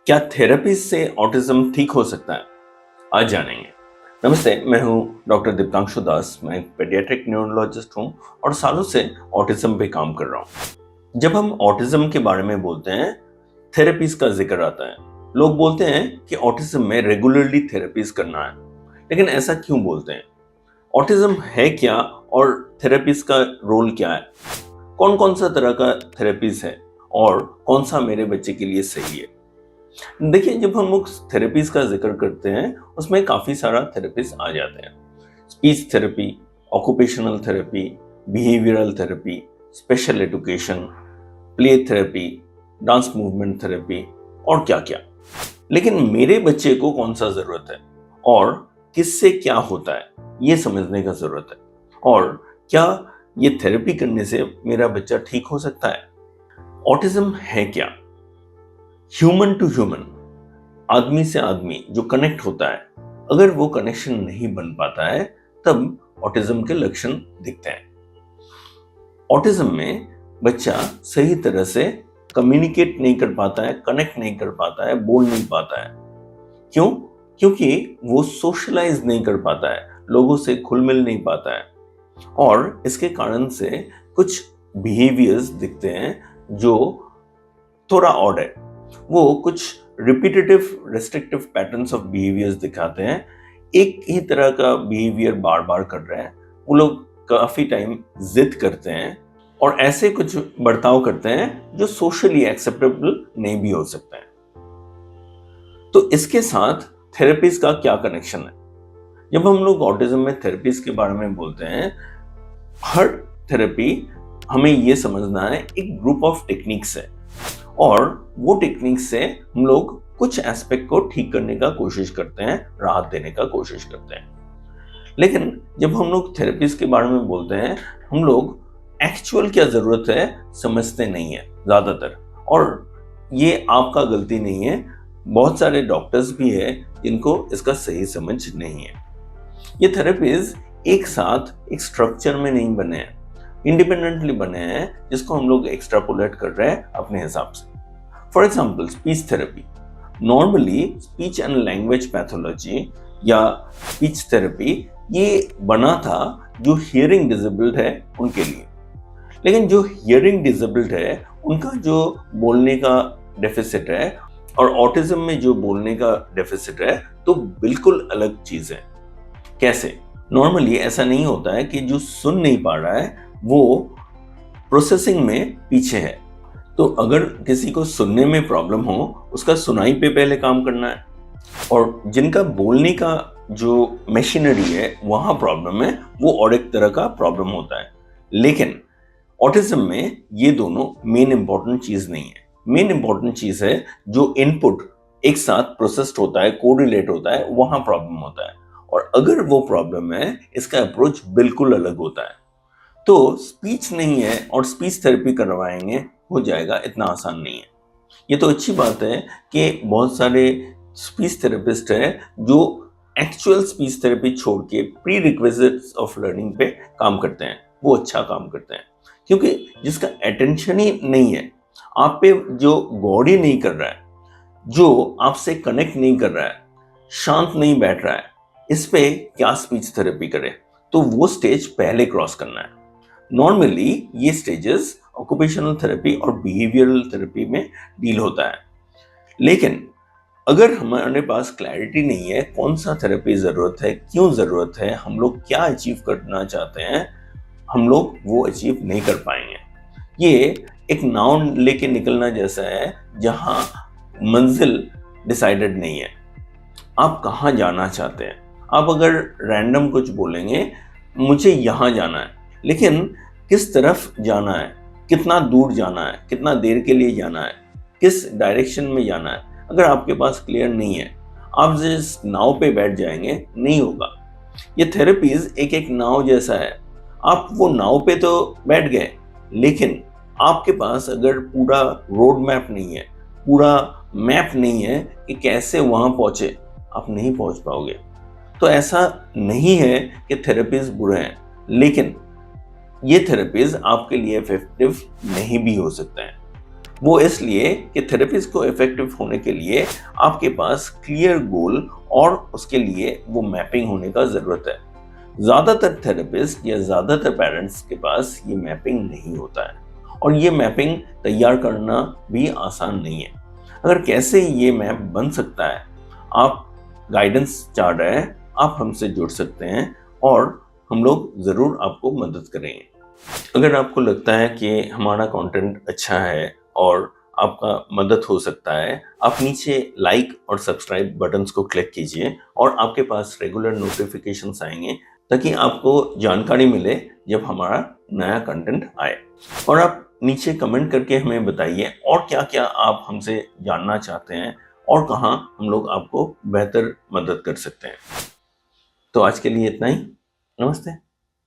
क्या थेरेपी से ऑटिज्म ठीक हो सकता है? आज जानेंगे। नमस्ते, मैं हूं डॉक्टर दीप्तांशु दास। मैं एक पेडियाट्रिक न्यूरोलॉजिस्ट हूं और सालों से ऑटिज्म पे काम कर रहा हूं। जब हम ऑटिज्म के बारे में बोलते हैं, थेरेपीज का जिक्र आता है। लोग बोलते हैं कि ऑटिज्म में रेगुलरली थेरेपीज करना है, लेकिन ऐसा क्यों बोलते हैं? ऑटिज्म है क्या और थेरेपीज का रोल क्या है? कौन कौन सा तरह का थेरेपीज है और कौन सा मेरे बच्चे के लिए सही है? देखिए, जब हम लोग थेरेपीज का जिक्र करते हैं, उसमें काफी सारा थेरेपीज आ जाते हैं। Speech therapy, occupational therapy, behavioural therapy, special education, play therapy, dance movement therapy और क्या क्या। लेकिन मेरे बच्चे को कौन सा जरूरत है और किससे क्या होता है, ये समझने का जरूरत है। और क्या ये थेरेपी करने से मेरा बच्चा ठीक हो सकता है? ऑटिज्म है क्या? ह्यूमन टू ह्यूमन, आदमी से आदमी जो कनेक्ट होता है, अगर वो कनेक्शन नहीं बन पाता है, तब ऑटिज्म के लक्षण दिखते हैं। ऑटिज्म में बच्चा सही तरह से कम्युनिकेट नहीं कर पाता है, कनेक्ट नहीं कर पाता है, बोल नहीं पाता है। क्यों? क्योंकि वो सोशलाइज नहीं कर पाता है, लोगों से घुल मिल नहीं पाता है। और इसके कारण से कुछ बिहेवियर्स दिखते हैं जो थोड़ा ऑड है। वो कुछ repetitive restrictive patterns of behaviours दिखाते हैं। एक ही तरह का बिहेवियर बार बार कर रहे हैं। वो लोग काफी टाइम जिद करते हैं और ऐसे कुछ बर्ताव करते हैं जो सोशली एक्सेप्टेबल नहीं भी हो सकते हैं। तो इसके साथ थेरेपीज का क्या कनेक्शन है? जब हम लोग ऑटिज्म में थेरेपीज के बारे में बोलते हैं, हर थेरेपी हमें ये समझना है एक ग्रुप ऑफ टेक्निक्स है और वो टेक्निक से हम लोग कुछ एस्पेक्ट को ठीक करने का कोशिश करते हैं, राहत देने का कोशिश करते हैं। लेकिन जब हम लोग थेरेपीज के बारे में बोलते हैं, हम लोग एक्चुअल क्या जरूरत है समझते नहीं है ज्यादातर। और ये आपका गलती नहीं है, बहुत सारे डॉक्टर्स भी है जिनको इसका सही समझ नहीं है। ये थेरेपीज एक साथ एक स्ट्रक्चर में नहीं बने हैं, इंडिपेंडेंटली बने हैं, जिसको हम लोग एक्सट्रापोलेट कर रहे हैं अपने हिसाब से। For example, speech therapy. Normally speech and language pathology या स्पीच थेरेपी ये बना था जो हियरिंग डिसेबल्ड है उनके लिए। लेकिन जो हियरिंग डिसेबल्ड है, उनका जो बोलने का डेफिसिट है और ऑटिज्म में जो बोलने का डेफिसिट है, तो बिल्कुल अलग चीज है। कैसे? नॉर्मली ऐसा नहीं होता है कि जो सुन नहीं पा रहा है वो प्रोसेसिंग में पीछे है। तो अगर किसी को सुनने में प्रॉब्लम हो, उसका सुनाई पे पहले काम करना है। और जिनका बोलने का जो मशीनरी है वहां प्रॉब्लम है, वो और एक तरह का प्रॉब्लम होता है। लेकिन ऑटिज्म में ये दोनों मेन इंपॉर्टेंट चीज नहीं है। मेन इंपॉर्टेंट चीज है जो इनपुट एक साथ प्रोसेस्ड होता है, कोरिलेट होता है, वहां प्रॉब्लम होता है। और अगर वो प्रॉब्लम है, इसका अप्रोच बिल्कुल अलग होता है। तो स्पीच नहीं है और स्पीच थेरेपी करवाएंगे, हो जाएगा, इतना आसान नहीं है। ये तो अच्छी बात है कि बहुत सारे स्पीच थेरेपिस्ट हैं जो एक्चुअल स्पीच थेरेपी छोड़ के प्री रिक्विजिट्स ऑफ लर्निंग पे काम करते हैं। वो अच्छा काम करते हैं, क्योंकि जिसका अटेंशन ही नहीं है, आप पे जो गौर ही नहीं कर रहा है, जो आपसे कनेक्ट नहीं कर रहा है, शांत नहीं बैठ रहा है, इस पे क्या स्पीच थेरेपी करे? तो वो स्टेज पहले क्रॉस करना है। नॉर्मली ये स्टेजेस ऑक्यूपेशनल थेरेपी और बिहेवियरल थेरेपी में डील होता है। लेकिन अगर हमारे पास क्लैरिटी नहीं है कौन सा थेरेपी जरूरत है, क्यों जरूरत है, हम लोग क्या अचीव करना चाहते हैं, हम लोग वो अचीव नहीं कर पाएंगे। ये एक नाव लेके निकलना जैसा है जहां मंजिल डिसाइडेड नहीं है। आप कहाँ जाना चाहते हैं? आप अगर रैंडम कुछ बोलेंगे, मुझे यहाँ जाना है, लेकिन किस तरफ जाना है, कितना दूर जाना है, कितना देर के लिए जाना है, किस डायरेक्शन में जाना है, अगर आपके पास क्लियर नहीं है, आप जिस नाव पे बैठ जाएंगे, नहीं होगा। ये थेरेपीज एक एक नाव जैसा है। आप वो नाव पे तो बैठ गए, लेकिन आपके पास अगर पूरा रोड मैप नहीं है, पूरा मैप नहीं है कि कैसे वहां पहुंचे, आप नहीं पहुंच पाओगे। तो ऐसा नहीं है कि थेरेपीज बुरे हैं, लेकिन ये थेरेपीज आपके लिए इफेक्टिव नहीं भी हो सकते हैं। वो इसलिए कि थेरेपीज को इफेक्टिव होने के लिए आपके पास क्लियर गोल और उसके लिए वो मैपिंग होने का जरूरत है। ज्यादातर थेरेपिस्ट या ज्यादातर पेरेंट्स के पास ये मैपिंग नहीं होता है, और ये मैपिंग तैयार करना भी आसान नहीं है। अगर कैसे ये मैप बन सकता है, आप गाइडेंस चाह रहे हैं, आप हमसे जुड़ सकते हैं और हम लोग ज़रूर आपको मदद करेंगे। अगर आपको लगता है कि हमारा कंटेंट अच्छा है और आपका मदद हो सकता है, आप नीचे लाइक और सब्सक्राइब बटन्स को क्लिक कीजिए और आपके पास रेगुलर नोटिफिकेशंस आएंगे, ताकि आपको जानकारी मिले जब हमारा नया कंटेंट आए। और आप नीचे कमेंट करके हमें बताइए और क्या-क्या आप हमसे जानना चाहते हैं और कहाँ हम लोग आपको बेहतर मदद कर सकते हैं। तो आज के लिए इतना ही। नमस्ते।